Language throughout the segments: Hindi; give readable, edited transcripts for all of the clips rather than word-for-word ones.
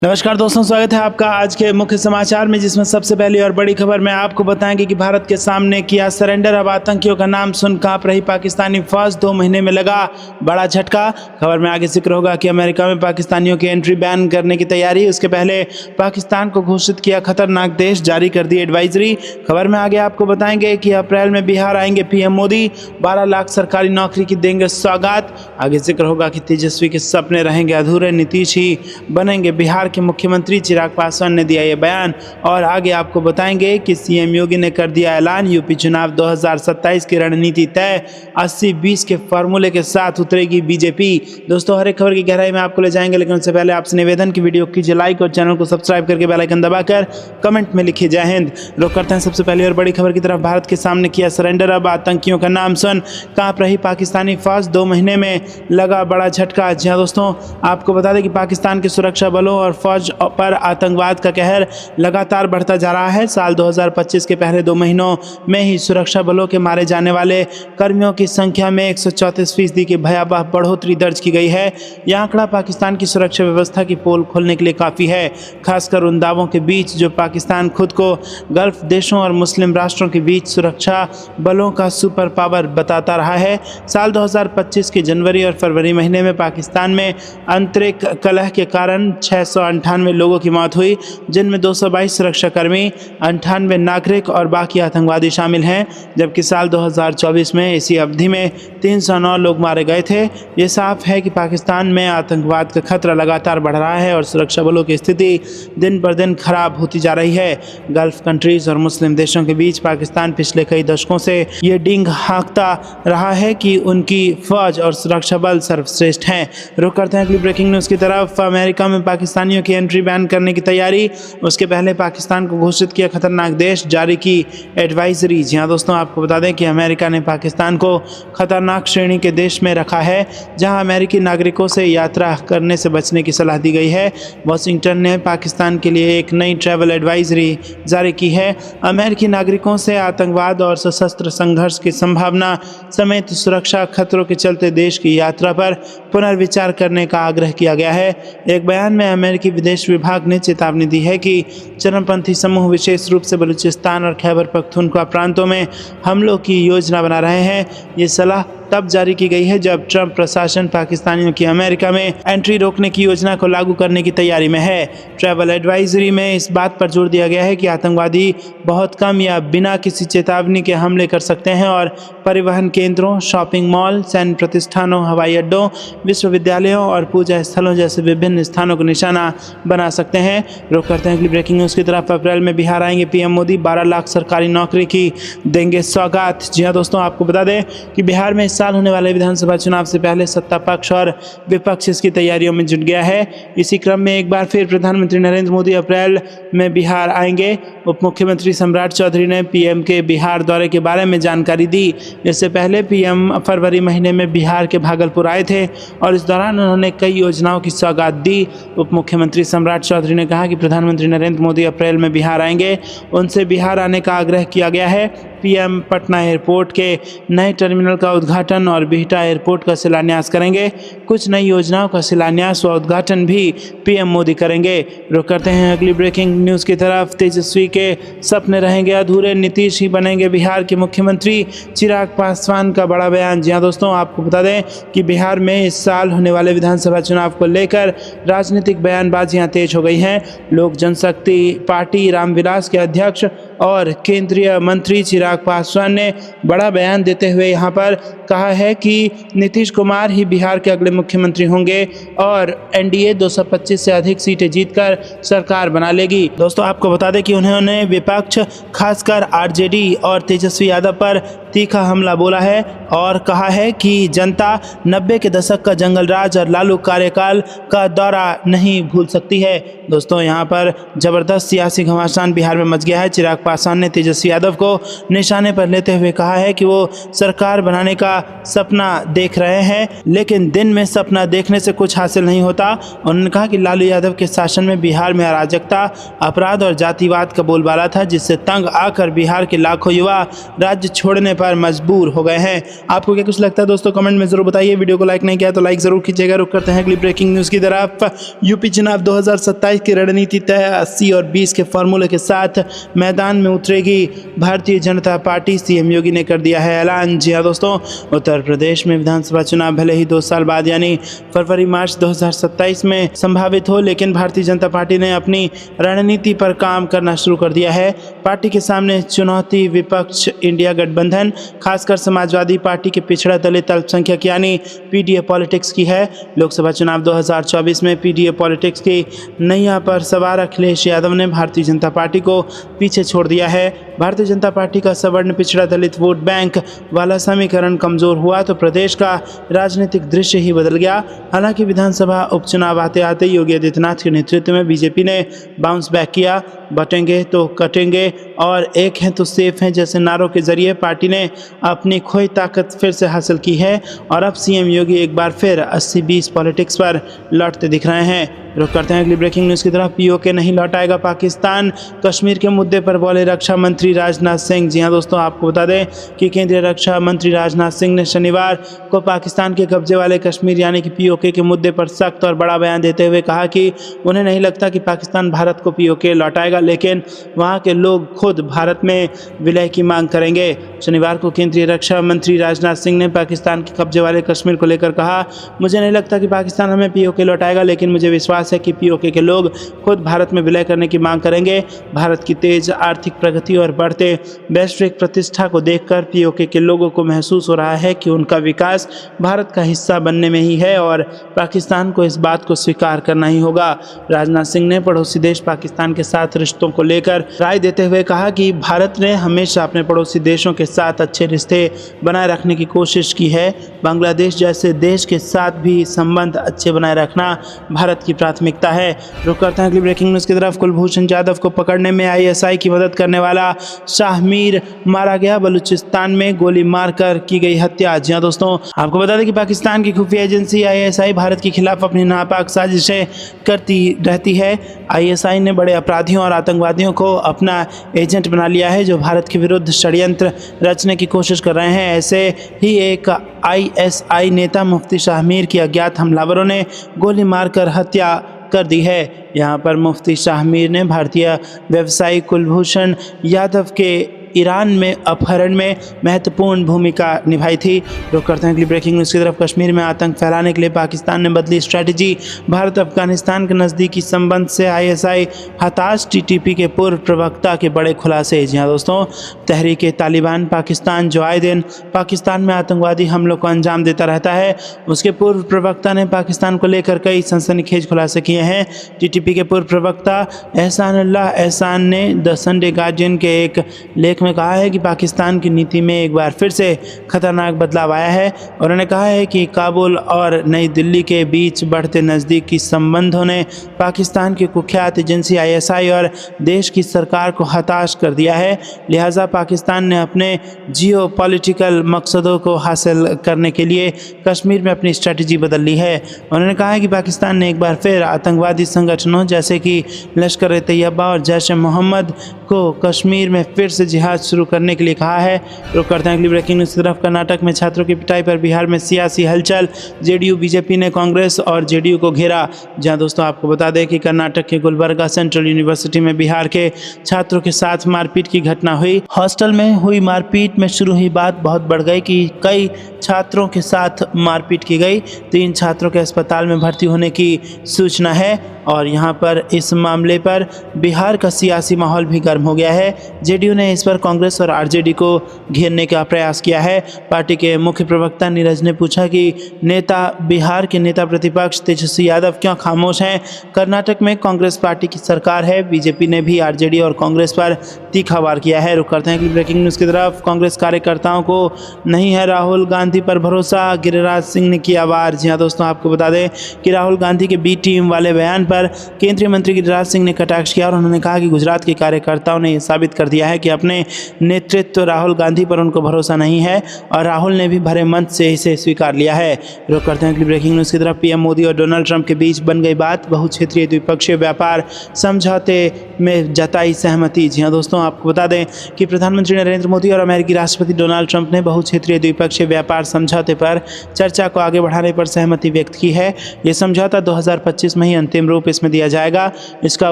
नमस्कार दोस्तों, स्वागत है आपका आज के मुख्य समाचार में, जिसमें सबसे पहली और बड़ी खबर में आपको बताएंगे कि भारत के सामने किया सरेंडर। अब आतंकियों का नाम सुन कांप रही पाकिस्तानी फौज, 2 महीने में लगा बड़ा झटका। खबर में आगे जिक्र होगा कि अमेरिका में पाकिस्तानियों की एंट्री बैन करने की तैयारी, उसके पहले पाकिस्तान को घोषित किया खतरनाक देश, जारी कर दी एडवाइजरी। खबर में आगे आपको बताएंगे कि अप्रैल में बिहार आएंगे पीएम मोदी, 12 लाख सरकारी नौकरी की देंगे सौगात। आगे जिक्र होगा कि तेजस्वी के सपने रहेंगे अधूरे, नीतीश ही बनेंगे बिहार के मुख्यमंत्री, चिराग पासवान ने दिया ये बयान। और आगे आपको बताएंगे कि सीएम योगी ने कर दिया ऐलान, यूपी चुनाव 2027 की रणनीति तय, 80-20 के फॉर्मूले के साथ उतरेगी बीजेपी। दोस्तों, हर एक खबर की गहराई में आपको ले जाएंगे, लेकिन उससे पहले आपसे निवेदन की वीडियो कीजिए लाइक और चैनल को सब्सक्राइब करके बेल आइकन दबाकर कमेंट में लिखिए जय हिंद। रुक करते हैं सबसे पहले और बड़ी खबर की तरफ। भारत के सामने किया सरेंडर, अब आतंकियों का नाम सुन कांप रही पाकिस्तानी फौज, 2 महीने में लगा बड़ा झटका। जी हाँ दोस्तों, आपको बता दें कि पाकिस्तान के सुरक्षा बलों और फौज पर आतंकवाद का कहर लगातार बढ़ता जा रहा है। साल 2025 के पहले 2 महीनों में ही सुरक्षा बलों के मारे जाने वाले कर्मियों की संख्या में 134% की भयावह बढ़ोतरी दर्ज की गई है। यह आंकड़ा पाकिस्तान की सुरक्षा व्यवस्था की पोल खोलने के लिए काफ़ी है, खासकर उन दावों के बीच जो पाकिस्तान खुद को गल्फ देशों और मुस्लिम राष्ट्रों के बीच सुरक्षा बलों का सुपर पावर बताता रहा है। साल 2025 के जनवरी और फरवरी महीने में पाकिस्तान में आंतरिक कलह के कारण 698 लोगों की मौत हुई, जिनमें 222 सुरक्षाकर्मी, 98 नागरिक और बाकी आतंकवादी शामिल हैं। जबकि साल 2024 में इसी अवधि में 309 लोग मारे गए थे। ये साफ है कि पाकिस्तान में आतंकवाद का खतरा लगातार बढ़ रहा है और सुरक्षा बलों की स्थिति दिन पर दिन खराब होती जा रही है। गल्फ कंट्रीज और मुस्लिम देशों के बीच पाकिस्तान पिछले कई दशकों से ये डींग हाँकता रहा है कि उनकी फौज और सुरक्षा बल सर्वश्रेष्ठ हैं। रुक करते हैं अगली ब्रेकिंग न्यूज़ की तरफ। अमेरिका में पाकिस्तानियों की एंट्री बैन करने की तैयारी, उसके पहले पाकिस्तान को घोषित किया खतरनाक देश, जारी की एडवाइजरी। जी हाँ दोस्तों, आपको बता दें कि अमेरिका ने पाकिस्तान को खतरनाक श्रेणी के देश में रखा है, जहां अमेरिकी नागरिकों से यात्रा करने से बचने की सलाह दी गई है। वाशिंगटन ने पाकिस्तान के लिए एक नई ट्रैवल एडवाइजरी जारी की है। अमेरिकी नागरिकों से आतंकवाद और सशस्त्र संघर्ष की संभावना समेत सुरक्षा खतरों के चलते देश की यात्रा पर पुनर्विचार करने का आग्रह किया गया है। एक बयान में अमेरिकी विदेश विभाग ने चेतावनी दी है कि चरमपंथी समूह विशेष रूप से बलूचिस्तान और खैबर पख्तूनख्वा प्रांतों में हमलों की योजना बना रहे हैं। ये सलाह तब जारी की गई है जब ट्रंप प्रशासन पाकिस्तानियों की अमेरिका में एंट्री रोकने की योजना को लागू करने की तैयारी में है। ट्रैवल एडवाइजरी में इस बात पर जोर दिया गया है कि आतंकवादी बहुत कम या बिना किसी चेतावनी के हमले कर सकते हैं और परिवहन केंद्रों, शॉपिंग मॉल, सैन्य प्रतिष्ठानों, हवाई अड्डों, विश्वविद्यालयों और पूजा स्थलों जैसे विभिन्न स्थानों को निशाना बना सकते हैं। रुक करते हैं अगली ब्रेकिंग न्यूज़ की तरफ। अप्रैल में बिहार आएंगे पीएम मोदी, 12 लाख सरकारी नौकरी की देंगे सौगात। जी हाँ दोस्तों, आपको बता दें कि बिहार में साल होने वाले विधानसभा चुनाव से पहले सत्ता पक्ष और विपक्ष इसकी तैयारियों में जुट गया है। इसी क्रम में एक बार फिर प्रधानमंत्री नरेंद्र मोदी अप्रैल में बिहार आएंगे। उप मुख्यमंत्री सम्राट चौधरी ने पीएम के बिहार दौरे के बारे में जानकारी दी। इससे पहले पीएम फरवरी महीने में बिहार के भागलपुर आए थे और इस दौरान उन्होंने कई योजनाओं की सौगात दी। उप मुख्यमंत्री सम्राट चौधरी ने कहा कि प्रधानमंत्री नरेंद्र मोदी अप्रैल में बिहार आएंगे, उनसे बिहार आने का आग्रह किया गया है। पीएम पटना एयरपोर्ट के नए टर्मिनल का उद्घाटन और बिहटा एयरपोर्ट का शिलान्यास करेंगे। कुछ नई योजनाओं का शिलान्यास व उद्घाटन भी पीएम मोदी करेंगे। रुक करते हैं अगली ब्रेकिंग न्यूज़ की तरफ। तेजस्वी के सपने रहेंगे अधूरे, नीतीश ही बनेंगे बिहार के मुख्यमंत्री, चिराग पासवान का बड़ा बयान। जी हाँ दोस्तों, आपको बता दें कि बिहार में इस साल होने वाले विधानसभा चुनाव को लेकर राजनीतिक बयानबाजियां तेज हो गई हैं। लोक जनशक्ति पार्टी रामविलास के अध्यक्ष और केंद्रीय मंत्री चिराग पासवान ने बड़ा बयान देते हुए यहाँ पर कहा है कि नीतीश कुमार ही बिहार के अगले मुख्यमंत्री होंगे और एनडीए 225 से अधिक सीटें जीतकर सरकार बना लेगी। दोस्तों, आपको बता दें कि उन्होंने विपक्ष खासकर आरजेडी और तेजस्वी यादव पर तीखा हमला बोला है और कहा है कि जनता 90 के दशक का जंगल राज और लालू कार्यकाल का दौरा नहीं भूल सकती है। दोस्तों, यहाँ पर जबरदस्त सियासी घमासान बिहार में मच गया है। चिराग पासवान ने तेजस्वी यादव को निशाने पर लेते हुए कहा है कि वो सरकार बनाने का सपना देख रहे हैं, लेकिन दिन में सपना देखने से कुछ हासिल नहीं होता। उन्होंने कहा कि लालू यादव के शासन में बिहार में अराजकता, अपराध और जातिवाद का बोलबाला था, जिससे तंग आकर बिहार के लाखों युवा राज्य छोड़ने पर मजबूर हो गए हैं। आपको क्या कुछ लगता है दोस्तों, कमेंट में जरूर बताइए। वीडियो को लाइक नहीं किया तो लाइक जरूर कीजिएगा। रुक करते हैं अगली ब्रेकिंग न्यूज़ की तरफ। यूपी चुनाव 2027 की रणनीति तय, 80 और 20 के फॉर्मूले के साथ मैदान में उतरेगी भारतीय जनता पार्टी, सीएम योगी ने कर दिया है ऐलान। जी हाँ दोस्तों, उत्तर प्रदेश में विधानसभा चुनाव भले ही 2 साल बाद यानी फरवरी मार्च 2027 में संभावित हो, लेकिन भारतीय जनता पार्टी ने अपनी रणनीति पर काम करना शुरू कर दिया है। पार्टी के सामने चुनौती विपक्ष इंडिया गठबंधन, खासकर समाजवादी पार्टी के पिछड़ा दलित अल्पसंख्यक यानी पीडीए पॉलिटिक्स की है। लोकसभा चुनाव 2024 में पीडीए पॉलिटिक्स की नैया पर सवार अखिलेश यादव ने भारतीय जनता पार्टी को पीछे छोड़ दिया है। भारतीय जनता पार्टी का सवर्ण पिछड़ा दलित वोट बैंक वाला समीकरण कमजोर हुआ तो प्रदेश का राजनीतिक दृश्य ही बदल गया। हालांकि विधानसभा उपचुनाव आते आते योगी आदित्यनाथ के नेतृत्व में बीजेपी ने बाउंस बैक किया। बटेंगे तो कटेंगे और एक हैं तो सेफ हैं जैसे नारों के जरिए पार्टी ने अपनी खोई ताकत फिर से हासिल की है और अब सीएम योगी एक बार फिर 80-20 पॉलिटिक्स पर लौटते दिख रहे हैं। रुक करते हैं अगली ब्रेकिंग न्यूज़ की तरफ। पीओके नहीं लौटाएगा पाकिस्तान, कश्मीर के मुद्दे पर बोले रक्षा मंत्री राजनाथ सिंह। जी हां दोस्तों, आपको बता दें कि केंद्रीय रक्षा मंत्री राजनाथ सिंह ने शनिवार को पाकिस्तान के कब्जे वाले कश्मीर यानी कि पीओके के मुद्दे पर सख्त और बड़ा बयान देते हुए कहा कि उन्हें नहीं लगता कि पाकिस्तान भारत को पीओके लौटाएगा, लेकिन वहाँ के लोग खुद भारत में विलय की मांग करेंगे। शनिवार को केंद्रीय रक्षा मंत्री राजनाथ सिंह ने पाकिस्तान के कब्जे वाले कश्मीर को लेकर कहा, मुझे नहीं लगता कि पाकिस्तान हमें पीओके लौटाएगा, लेकिन मुझे विश्वास है कि पीओके के लोग खुद भारत में विलय करने की मांग करेंगे। भारत की तेज आर्थिक प्रगति और बढ़ते वैश्विक प्रतिष्ठा को देखकर पीओके के लोगों को महसूस हो रहा है कि उनका विकास भारत का हिस्सा बनने में ही है और पाकिस्तान को इस बात को स्वीकार करना ही होगा। राजनाथ सिंह ने पड़ोसी देश पाकिस्तान के साथ रिश्तों को लेकर राय देते हुए कहा कि भारत ने हमेशा अपने पड़ोसी देशों के साथ अच्छे रिश्ते बनाए रखने की कोशिश की है। बांग्लादेश जैसे देश के साथ भी संबंध अच्छे बनाए रखना भारत की प्राथमिकता है। रुक करते हैं अगली ब्रेकिंग न्यूज़ की तरफ। कुलभूषण जाधव को पकड़ने में आईएसआई की मदद करने वाला शाहमीर मारा गया, बलूचिस्तान में गोली मारकर की गई हत्या। जी हाँ दोस्तों, आपको बता दें कि पाकिस्तान की खुफिया एजेंसी आईएसआई भारत के खिलाफ अपनी नापाक साजिशें करती रहती है। आईएसआई ने बड़े अपराधियों और आतंकवादियों को अपना एजेंट बना लिया है जो भारत के विरुद्ध षड्यंत्र रचने की कोशिश कर रहे हैं। ऐसे ही एक आईएसआई नेता मुफ्ती शाहमीर की अज्ञात हमलावरों ने गोली मारकर हत्या कर दी है। यहाँ पर मुफ्ती शाहमीर ने भारतीय व्यवसायी कुलभूषण यादव के ईरान में अपहरण में महत्वपूर्ण भूमिका निभाई थी। रुक करते हैं अगली ब्रेकिंग न्यूज़ की तरफ। कश्मीर में आतंक फैलाने के लिए पाकिस्तान ने बदली स्ट्रैटेजी, भारत अफगानिस्तान के नज़दीकी संबंध से आईएसआई हताश, टीटीपी के पूर्व प्रवक्ता के बड़े खुलासे। जी हाँ दोस्तों, तहरीक तालिबान पाकिस्तान जो आए दिन पाकिस्तान में आतंकवादी हमलों को अंजाम देता रहता है, उसके पूर्व प्रवक्ता ने पाकिस्तान को लेकर कई सनसनीखेज खुलासे किए हैं। टीटीपी के पूर्व प्रवक्ता एहसान ने द संडे गार्जियन के एक लेख में कहा है कि पाकिस्तान की नीति में एक बार फिर से खतरनाक बदलाव आया है और उन्होंने कहा है कि काबुल और नई दिल्ली के बीच बढ़ते नज़दीकी संबंधों ने पाकिस्तान की कुख्यात एजेंसी आईएसआई और देश की सरकार को हताश कर दिया है। लिहाजा पाकिस्तान ने अपने जियो पॉलिटिकल मकसदों को हासिल करने के लिए कश्मीर में अपनी स्ट्रैटेजी बदल ली है। उन्होंने कहा है कि पाकिस्तान ने एक बार फिर आतंकवादी संगठनों जैसे कि लश्कर तैयबा और जैश मोहम्मद को कश्मीर में फिर से जिहाद शुरू करने के लिए कहा है। रुक करते हैं अगली ब्रेकिंग न्यूज़ की तरफ। कर्नाटक में छात्रों की पिटाई पर बिहार में सियासी हलचल, जेडीयू बीजेपी ने कांग्रेस और जेडीयू को घेरा। जहां दोस्तों आपको बता दें कि कर्नाटक के गुलबर्गा सेंट्रल यूनिवर्सिटी में बिहार के छात्रों के साथ मारपीट की घटना हुई। हॉस्टल में हुई मारपीट में शुरू हुई बात बहुत बढ़ गई कि कई छात्रों के साथ मारपीट की गई। 3 छात्रों के अस्पताल में भर्ती होने की सूचना है और यहाँ पर इस मामले पर बिहार का सियासी माहौल भी गर्म हो गया है। जेडीयू ने इस पर कांग्रेस और आरजेडी को घेरने का प्रयास किया है। पार्टी के मुख्य प्रवक्ता नीरज ने पूछा कि बिहार के नेता प्रतिपक्ष तेजस्वी यादव क्यों खामोश हैं। कर्नाटक में कांग्रेस पार्टी की सरकार है, बीजेपी ने भी आरजेडी और कांग्रेस पर तीखा वार किया है। रुक करते हैं कि ब्रेकिंग न्यूज़ की तरफ। कांग्रेस कार्यकर्ताओं को नहीं है राहुल गांधी पर भरोसा, गिरिराज सिंह ने किया वार। जी हाँ दोस्तों, आपको बता दें कि राहुल गांधी के बी टीम वाले बयान पर केंद्रीय मंत्री गिरिराज सिंह ने कटाक्ष किया और उन्होंने कहा कि गुजरात के कार्यकर्ता कार्यकर्ताओं ने साबित कर दिया है कि अपने नेतृत्व राहुल गांधी पर उनको भरोसा नहीं है और राहुल ने भी भरे मन से इसे स्वीकार लिया है। रुक करते हैं अगली ब्रेकिंग न्यूज़ की तरफ। पीएम मोदी और डोनाल्ड ट्रंप के बीच बन गई बात, बहुक्षेत्रीय द्विपक्षीय व्यापार समझौते में जताई सहमति। जी हाँ दोस्तों, आपको बता दें कि प्रधानमंत्री नरेंद्र मोदी और अमेरिकी राष्ट्रपति डोनाल्ड ट्रंप ने बहुक्षेत्रीय द्विपक्षीय व्यापार समझौते पर चर्चा को आगे बढ़ाने पर सहमति व्यक्त की है। ये समझौता 2025 में ही अंतिम रूप इसमें दिया जाएगा। इसका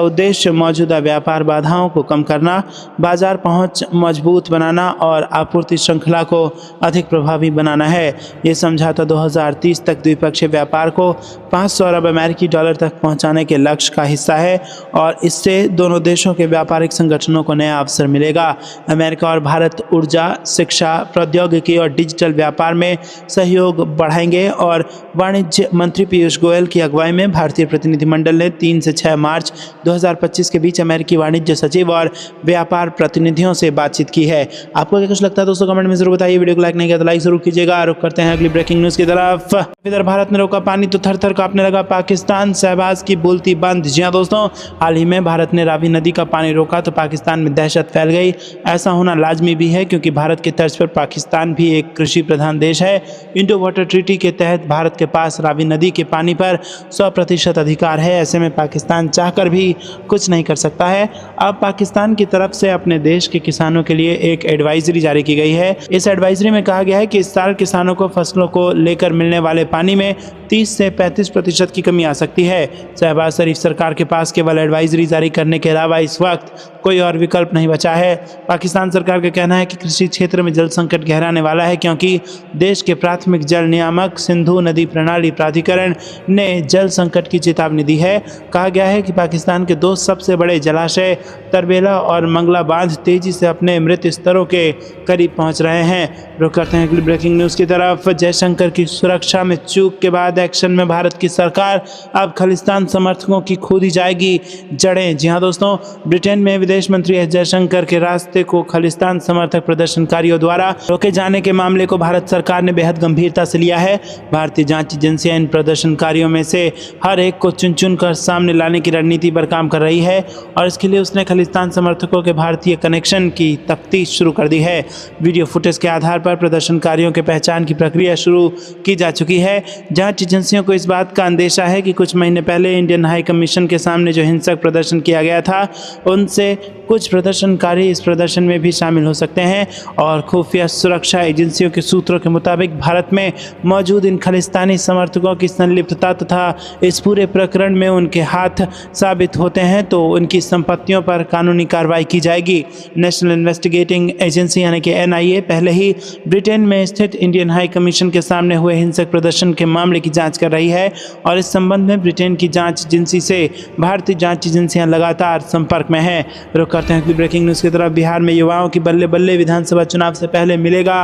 उद्देश्य मौजूदा व्यापार बाधाओं को कम करना, बाजार पहुंच मजबूत बनाना और आपूर्ति श्रृंखला को अधिक प्रभावी बनाना है। ये समझौता 2030 तक द्विपक्षीय व्यापार को 500 अरब अमेरिकी डॉलर तक पहुंचाने के लक्ष्य का हिस्सा है और इससे दोनों देशों के व्यापारिक संगठनों को नया अवसर मिलेगा। अमेरिका और भारत ऊर्जा, शिक्षा, प्रौद्योगिकी और डिजिटल व्यापार में सहयोग बढ़ाएंगे और वाणिज्य मंत्री पीयूष गोयल की अगुवाई में भारतीय प्रतिनिधिमंडल ने 3 से 6 मार्च 2025 के बीच अमेरिकी वाणिज्य सचिव और व्यापार प्रतिनिधियों से बातचीत की है। आपको क्या कुछ लगता है दोस्तों, कमेंट में जरूर बताइए। वीडियो को लाइक नहीं किया तो लाइक जरूर कीजिएगा। रुक करते हैं अगली ब्रेकिंग न्यूज़ की तरफ। इधर भारत ने रोका पानी तो थर थर कांपने लगा पाकिस्तान, शहबाज की बोलती बंद। जी हाँ दोस्तों, हाल ही में भारत ने रावी नदी का पानी रोका तो पाकिस्तान में दहशत फैल गई। ऐसा होना लाजमी भी है क्योंकि भारत के तर्ज पर पाकिस्तान भी एक कृषि प्रधान देश है। इंडो वाटर ट्रीटी के तहत भारत के पास रावी नदी के पानी पर 100% अधिकार है। ऐसे में पाकिस्तान चाहकर भी कुछ नहीं कर सकता है। अब पाकिस्तान की तरफ से अपने देश के किसानों के लिए एक एडवाइजरी जारी की गई है। इस एडवाइजरी में कहा गया है कि इस साल किसानों को फसलों को लेकर मिलने वाले पानी में 30 से 35% की कमी आ सकती है। शहबाज शरीफ सरकार के पास केवल एडवाइजरी जारी करने के अलावा इस वक्त कोई और विकल्प नहीं बचा है। पाकिस्तान सरकार का कहना है कि कृषि क्षेत्र में जल संकट गहराने वाला है क्योंकि देश के प्राथमिक जल नियामक सिंधु नदी प्रणाली प्राधिकरण ने जल संकट की चेतावनी दी है। कहा गया है कि पाकिस्तान के 2 सबसे बड़े जलाशय तरबेला और मंगला बांध तेजी से अपने मृत स्तरों के करीब पहुंच रहे हैं। रुक करते हैं अगली ब्रेकिंग न्यूज़ की तरफ। जयशंकर की सुरक्षा में चूक के बाद एक्शन में भारत की सरकार, अब खालिस्तान समर्थकों की खोदी जाएगी जड़ें। जी हाँ दोस्तों, ब्रिटेन में विदेश मंत्री एस जयशंकर के रास्ते को खालिस्तान समर्थक प्रदर्शनकारियों द्वारा रोके जाने के मामले को भारत सरकार ने बेहद गंभीरता से लिया है। भारतीय जांच एजेंसियां इन प्रदर्शनकारियों में से हर एक को चुन चुन कर सामने लाने की रणनीति पर काम कर रही है और इसके लिए उसने खालिस्तान समर्थकों के भारतीय कनेक्शन की तफ्तीश शुरू कर दी है। वीडियो फुटेज के आधार पर प्रदर्शनकारियों के पहचान की प्रक्रिया शुरू की जा चुकी है। जांच एजेंसियों को इस बात का अंदेशा है कि कुछ महीने पहले इंडियन हाई कमीशन के सामने जो हिंसक प्रदर्शन किया गया था, उनसे कुछ प्रदर्शनकारी इस प्रदर्शन में भी शामिल हो सकते हैं और खुफिया सुरक्षा एजेंसियों के सूत्रों के मुताबिक भारत में मौजूद इन खालिस्तानी समर्थकों की संलिप्तता तथा इस पूरे प्रकरण में उनके हाथ साबित होते हैं तो उनकी संपत्तियों पर कानूनी कार्रवाई की जाएगी। नेशनल इन्वेस्टिगेटिंग एजेंसी यानी कि NIA पहले ही ब्रिटेन में स्थित इंडियन हाई कमीशन के सामने हुए हिंसक प्रदर्शन के मामले की जांच कर रही है और इस संबंध में ब्रिटेन की जांच एजेंसी से भारतीय जांच एजेंसियां लगातार संपर्क में हैं। रुक करते हैं ब्रेकिंग न्यूज़ की तरफ। बिहार में युवाओं की बल्ले बल्ले, विधानसभा चुनाव से पहले मिलेगा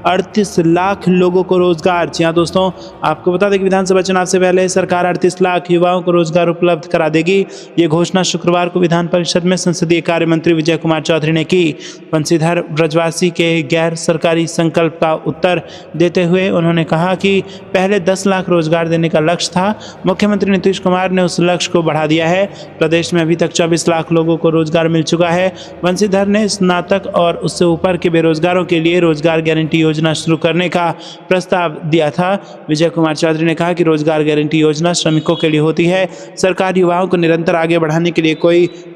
38 लाख लोगों को रोजगार। जी हाँ दोस्तों, आपको बता दें कि विधानसभा चुनाव से पहले सरकार 38 लाख युवाओं को रोजगार उपलब्ध करा देगी। ये घोषणा शुक्रवार को विधान परिषद में संसदीय कार्य मंत्री विजय कुमार चौधरी ने की। बंशीधर ब्रजवासी के गैर सरकारी संकल्प का उत्तर देते हुए उन्होंने कहा कि पहले 10 लाख रोजगार देने का लक्ष्य था। मुख्यमंत्री नीतीश कुमार ने उस लक्ष्य को बढ़ा दिया है। प्रदेश में अभी तक 24 लाख लोगों को रोजगार मिल चुका है। बंशीधर ने स्नातक और उससे ऊपर के बेरोजगारों के लिए रोजगार गारंटी योजना शुरू करने का प्रस्ताव दिया था। विजय कुमार चौधरी ने कहा कि रोजगार गारंटी योजना श्रमिकों के लिए होती है। सरकार युवाओं को निरंतर आगे बढ़ाने के लिए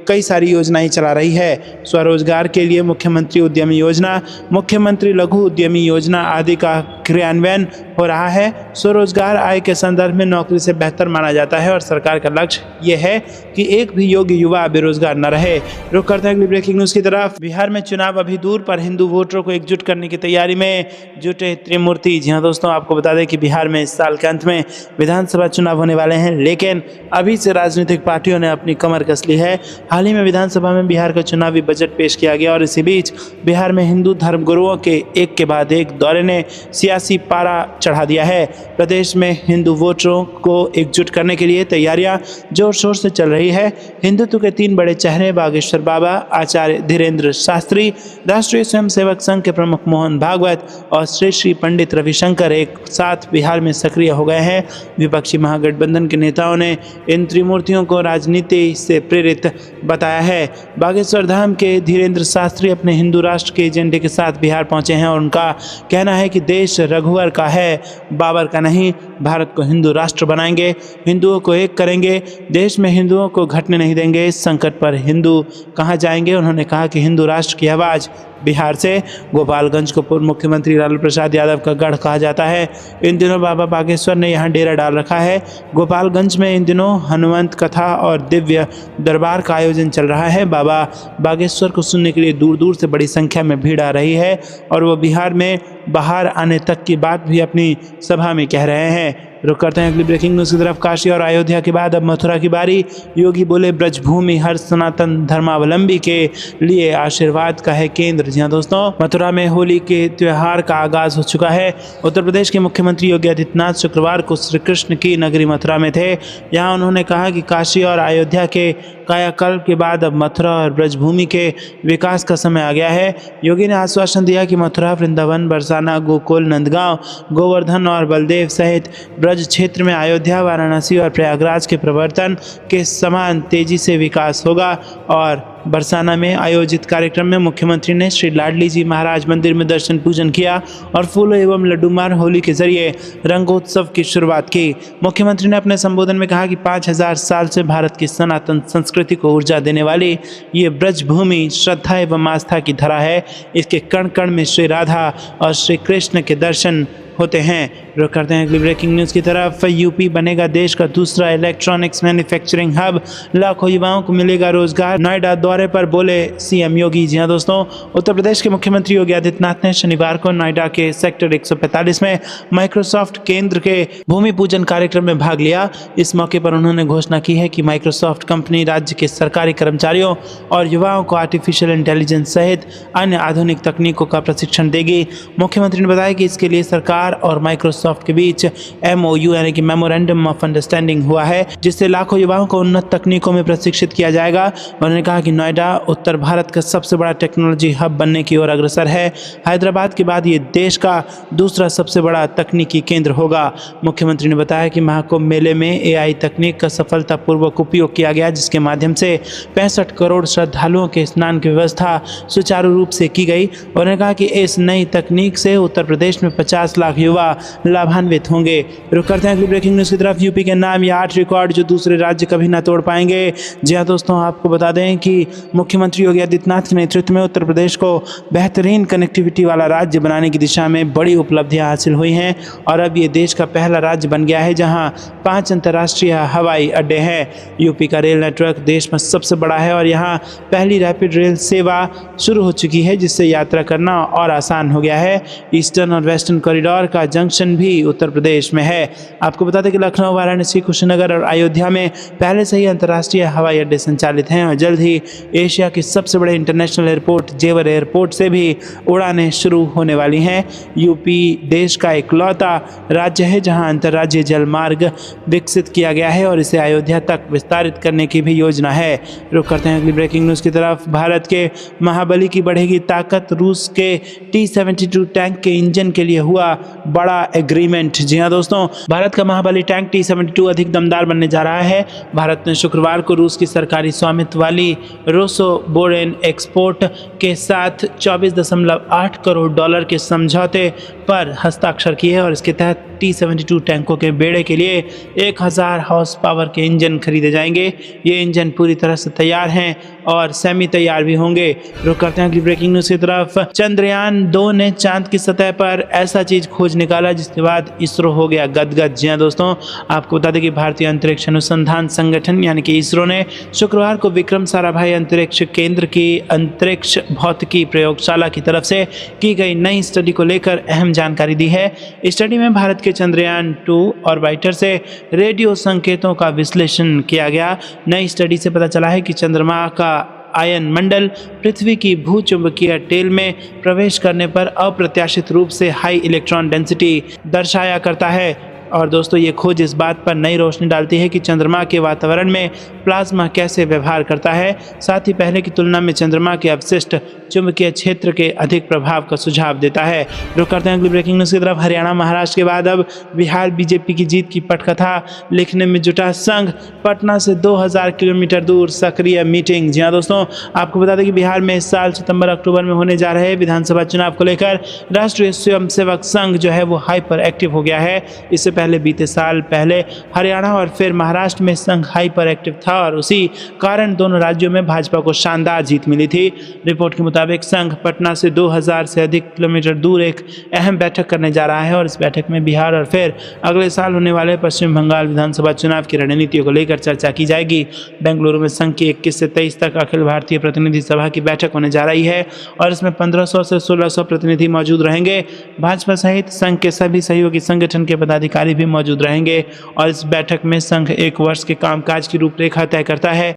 कई सारी योजनाएं चला रही है। स्वरोजगार के लिए मुख्यमंत्री उद्यमी योजना, मुख्यमंत्री लघु उद्यमी योजना आदि का क्रियान्वयन हो रहा है। स्वरोजगार आय के संदर्भ में नौकरी से बेहतर माना जाता है और सरकार का लक्ष्य ये है कि एक भी योग्य युवा बेरोजगार न रहे। रुक करते हैं अगली ब्रेकिंग न्यूज़ की तरफ। बिहार में चुनाव अभी दूर पर हिंदू वोटरों को एकजुट करने की तैयारी में जुटे त्रिमूर्ति। जी हाँ दोस्तों, आपको बता दें कि बिहार में इस साल के अंत में विधानसभा चुनाव होने वाले हैं, लेकिन अभी से राजनीतिक पार्टियों ने अपनी कमर कस ली है। हाल ही में विधानसभा में बिहार का चुनावी बजट पेश किया गया और इसी बीच बिहार में हिंदू धर्मगुरुओं के एक के बाद एक दौरे ने सियासी 81 पारा चढ़ा दिया है। प्रदेश में हिंदू वोटरों को एकजुट करने के लिए तैयारियां जोर शोर से चल रही है। हिंदुत्व के 3 बड़े चेहरे बागेश्वर बाबा, आचार्य धीरेन्द्र शास्त्री, राष्ट्रीय स्वयंसेवक संघ के प्रमुख मोहन भागवत और श्री श्री पंडित रविशंकर एक साथ बिहार में सक्रिय हो गए हैं। विपक्षी महागठबंधन के नेताओं ने इन त्रिमूर्तियों को राजनीति से प्रेरित बताया है। बागेश्वर धाम के धीरेन्द्र शास्त्री अपने हिंदू राष्ट्र के एजेंडे के साथ बिहार पहुंचे हैं और उनका कहना है कि देश रघुवर का है, बाबर का नहीं। भारत को हिंदू राष्ट्र बनाएंगे, हिंदुओं को एक करेंगे, देश में हिंदुओं को घटने नहीं देंगे। इस संकट पर हिंदू कहाँ जाएंगे? उन्होंने कहा कि हिंदू राष्ट्र की आवाज़ बिहार से। गोपालगंज को पूर्व मुख्यमंत्री लालू प्रसाद यादव का गढ़ कहा जाता है। इन दिनों बाबा बागेश्वर ने यहाँ डेरा डाल रखा है। गोपालगंज में इन दिनों हनुमंत कथा और दिव्य दरबार का आयोजन चल रहा है। बाबा बागेश्वर को सुनने के लिए दूर दूर से बड़ी संख्या में भीड़ आ रही है और वो बिहार में बाहर आने तक की बात भी अपनी सभा में कह रहे हैं। रुक करते हैं अगली ब्रेकिंग न्यूज़ की तरफ। काशी और अयोध्या के बाद अब मथुरा की बारी। योगी बोले ब्रजभूमि हर सनातन धर्मावलंबी के लिए आशीर्वाद का है केंद्र। जी हाँ दोस्तों, मथुरा में होली के त्यौहार का आगाज हो चुका है। उत्तर प्रदेश के मुख्यमंत्री योगी आदित्यनाथ शुक्रवार को श्री कृष्ण की नगरी मथुरा में थे। यहाँ उन्होंने कहा कि काशी और अयोध्या के कायाकल्प के बाद अब मथुरा और ब्रजभूमि के विकास का समय आ गया है। योगी ने आश्वासन दिया कि मथुरा, वृंदावन, बरसाना, गोकुल, नंदगांव, गोवर्धन और बलदेव सहित ब्रज क्षेत्र में अयोध्या, वाराणसी और प्रयागराज के प्रवर्तन के समान तेजी से विकास होगा। और बरसाना में आयोजित कार्यक्रम में मुख्यमंत्री ने श्री लाडली जी महाराज मंदिर में दर्शन पूजन किया और फूलों एवं लड्डूमार होली के जरिए रंगोत्सव की शुरुआत की। मुख्यमंत्री ने अपने संबोधन में कहा कि 5000 साल से भारत की सनातन संस्कृति को ऊर्जा देने वाली ये ब्रजभूमि श्रद्धा एवं आस्था की धरा है। इसके कण कण में श्री राधा और श्री कृष्ण के दर्शन होते हैं। रुक करते हैं अगली ब्रेकिंग न्यूज़ की तरफ। यूपी बनेगा देश का दूसरा इलेक्ट्रॉनिक्स मैन्युफैक्चरिंग हब, लाखों युवाओं को मिलेगा रोजगार। नोएडा दौरे पर बोले सीएम योगी। जी हाँ दोस्तों, उत्तर प्रदेश के मुख्यमंत्री योगी आदित्यनाथ ने शनिवार को नोएडा के सेक्टर 145 में माइक्रोसॉफ्ट केंद्र के भूमि पूजन कार्यक्रम में भाग लिया। इस मौके पर उन्होंने घोषणा की है कि माइक्रोसॉफ्ट कंपनी राज्य के सरकारी कर्मचारियों और युवाओं को आर्टिफिशियल इंटेलिजेंस सहित अन्य आधुनिक तकनीकों का प्रशिक्षण देगी। मुख्यमंत्री ने बताया कि इसके लिए सरकार और माइक्रोसॉफ्ट के बीच MOU यानी कि मेमोरेंडम ऑफ अंडरस्टैंडिंग हुआ है, जिससे लाखों युवाओं को उन्नत तकनीकों में प्रशिक्षित किया जाएगा। उन्होंने कहा कि नोएडा उत्तर भारत का सबसे बड़ा टेक्नोलॉजी हब बनने की ओर अग्रसर है। हैदराबाद के बाद ये देश का दूसरा सबसे बड़ा तकनीकी केंद्र होगा। मुख्यमंत्री ने बताया कि महाकुंभ मेले में AI तकनीक का सफलतापूर्वक उपयोग किया गया, जिसके माध्यम से 65 करोड़ श्रद्धालुओं के स्नान की व्यवस्था सुचारू रूप से की गई। उन्होंने कहा कि इस नई तकनीक से उत्तर प्रदेश में 50 लाख युवा लाभान्वित होंगे। रुक करते हैं अगली ब्रेकिंग न्यूज़ की तरफ। यूपी के नाम या 8 रिकॉर्ड जो दूसरे राज्य कभी ना तोड़ पाएंगे। जी हाँ दोस्तों, आपको बता दें कि मुख्यमंत्री योगी आदित्यनाथ के नेतृत्व में उत्तर प्रदेश को बेहतरीन कनेक्टिविटी वाला राज्य बनाने की दिशा में बड़ी उपलब्धियां हासिल हुई हैं और अब ये देश का पहला राज्य बन गया है जहां 5 अंतर्राष्ट्रीय हवाई अड्डे हैं। यूपी का रेल नेटवर्क देश में सबसे बड़ा है और यहाँ पहली रैपिड रेल सेवा शुरू हो चुकी है, जिससे यात्रा करना और आसान हो गया है। ईस्टर्न और वेस्टर्न कॉरिडोर का जंक्शन भी उत्तर प्रदेश में है। आपको बता दें कि लखनऊ, वाराणसी, कुशीनगर और अयोध्या में पहले से ही अंतर्राष्ट्रीय हवाई अड्डे संचालित हैं और जल्द ही एशिया के सबसे बड़े इंटरनेशनल एयरपोर्ट जेवर एयरपोर्ट से भी उड़ानें शुरू होने वाली हैं। यूपी देश का इकलौता राज्य है जहां अंतर्राज्यीय जल मार्ग विकसित किया गया है और इसे अयोध्या तक विस्तारित करने की भी योजना है। रुक करते हैं अगली ब्रेकिंग न्यूज़ की तरफ। भारत के महाबली की बढ़ेगी ताकत, रूस के T-72 टैंक के इंजन के लिए हुआ बड़ा एग्रीमेंट। जी हाँ दोस्तों, भारत का महाबली टैंक T-72 अधिक दमदार बनने जा रहा है। भारत ने शुक्रवार को रूस की सरकारी स्वामित्व वाली रोसोबोरेन एक्सपोर्ट के साथ 24.8 करोड़ डॉलर के समझौते पर हस्ताक्षर किए और इसके तहत T-72 टैंकों के बेड़े के लिए 1000 हॉर्स पावर के इंजन खरीदे जाएंगे। ये इंजन पूरी तरह से तैयार हैं और सेमी तैयार भी होंगे। रुक करते हैं अगली ब्रेकिंग न्यूज़ की तरफ। चंद्रयान 2 ने चांद की सतह पर ऐसा चीज़ खोज निकाला जिसके बाद इसरो हो गया गदगद। जी हाँ दोस्तों, आपको बता दें कि भारतीय अंतरिक्ष अनुसंधान संगठन यानी कि इसरो ने शुक्रवार को विक्रम साराभाई अंतरिक्ष केंद्र की अंतरिक्ष भौतिकी प्रयोगशाला की तरफ से की गई नई स्टडी को लेकर अहम जानकारी दी है। स्टडी में भारत के चंद्रयान 2 ऑर्बिटर से रेडियो संकेतों का विश्लेषण किया गया। नई स्टडी से पता चला है कि चंद्रमा का आयन मंडल पृथ्वी की भूचुंबकीय टेल में प्रवेश करने पर अप्रत्याशित रूप से हाई इलेक्ट्रॉन डेंसिटी दर्शाया करता है। और दोस्तों, ये खोज इस बात पर नई रोशनी डालती है कि चंद्रमा के वातावरण में प्लाज्मा कैसे व्यवहार करता है। साथ ही पहले की तुलना में चंद्रमा के अवशिष्ट चुंबकीय क्षेत्र के अधिक प्रभाव का सुझाव देता है। रुक करते हैं अगली ब्रेकिंग न्यूज़ की तरफ। हरियाणा महाराष्ट्र के बाद अब बिहार बीजेपी की जीत की पटकथा लिखने में जुटा संघ। पटना से 2000 किलोमीटर दूर सक्रिय मीटिंग। जी हाँ दोस्तों, आपको बता दें कि बिहार में इस साल सितंबर अक्टूबर में होने जा रहे विधानसभा चुनाव को लेकर राष्ट्रीय स्वयंसेवक संघ जो है वो हाइपर एक्टिव हो गया है। इससे पहले बीते साल पहले हरियाणा और फिर महाराष्ट्र में संघ हाइपर एक्टिव था और उसी कारण दोनों राज्यों में भाजपा को शानदार जीत मिली थी। रिपोर्ट के मुताबिक संघ पटना से 2000 से अधिक किलोमीटर दूर एक अहम बैठक करने जा रहा है और इस बैठक में बिहार और फिर अगले साल होने वाले पश्चिम बंगाल विधानसभा चुनाव की रणनीतियों को लेकर चर्चा की जाएगी। बेंगलुरु में संघ की 21 से 23 तक अखिल भारतीय प्रतिनिधि सभा की बैठक होने जा रही है और इसमें 1500 से 1600 प्रतिनिधि मौजूद रहेंगे। भाजपा सहित संघ के सभी सहयोगी संगठन के पदाधिकारी भी मौजूद रहेंगे और इस बैठक में संघ 1 वर्ष के कामकाज की रूपरेखा तय करता है।